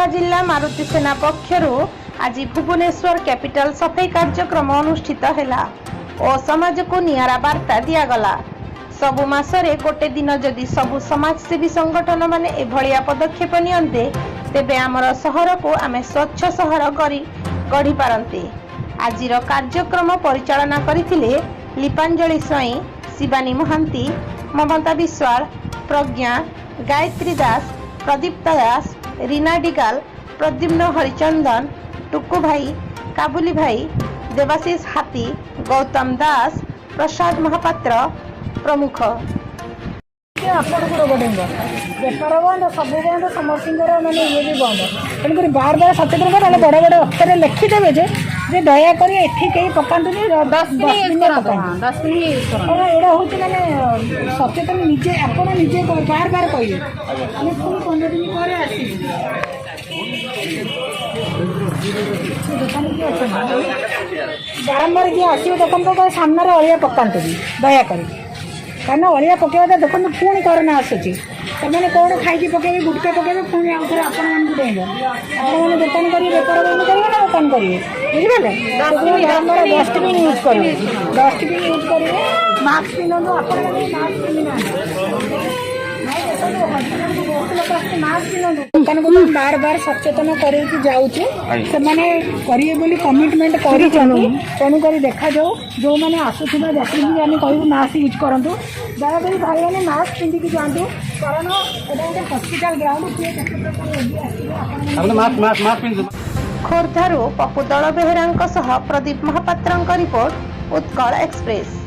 जिला मारुति सेना पक्षरु आज भुवनेश्वर कैपिटल सफाई कार्यक्रम अनुष्ठित हैला और समाज को नियारा वार्ता दियागला। सबु मासरे गोटे दिन जदि सबु समाजसेवी संगठन माने एभलिया पदक्षेप नियन्ते तेबे आमर सहर को आमे स्वच्छ सहर गढ़ी पारंते। आजिर कार्यक्रम परिचालना करिथिले लिपांजलि स्वाई, शिवानी महांती, ममता विश्वाल, प्रज्ञा, गायत्री दास, प्रदीप्ता दास, रीना डिगाल, प्रद्युम्न हरिचंदन, टुकु भाई, काबुली भाई, देवाशीष हाथी, गौतम दास, प्रसाद महापात्र प्रमुख। बेपार बंद सब बंद समस्त मैंने ये भी बंद तेणुक बार बार सचेतन कर बड़ बड़ अक्षर लिखिदेवे जे दयाकोरी एठी कहीं पकातुनि डस्टबिन एटा हूँ मैंने सचेतन निजे आपण निजे बार बार कहे पुणी 15 दिन पर आस बारंबार जी आसो देखते सामने अलिया पकातुनि दयाकोरी कारण अलिया पकड़ा देखो पुणी करोना आसूची से कौन खाई पकड़े गुटका पकड़े पुणी आउ थे आपण डेब आपने दुकान करेंगे बेपार बंद करेंगे ना दुकान करेंगे बुझे बारंबार डस्टबिन यूज करेंगे डस्टबिन यूज करेंगे मास्क पिंधु आप मास्क पिंधु दुकान को बार बार सचेतन करके जाऊँ करेंगे कमिटमेंट कर तेणुक देखा जाऊ जो मैंने आसुवा जाती भी आम कह मास्क यूज करूँ दयाकोरी भाई मैंने मास्क पिंधिकी जातु कारण गोटे हस्पिटाल ग्राउंड खोर्धारू पप्पू दल बेहेरा प्रदीप महापात्र रिपोर्ट उत्कल एक्सप्रेस।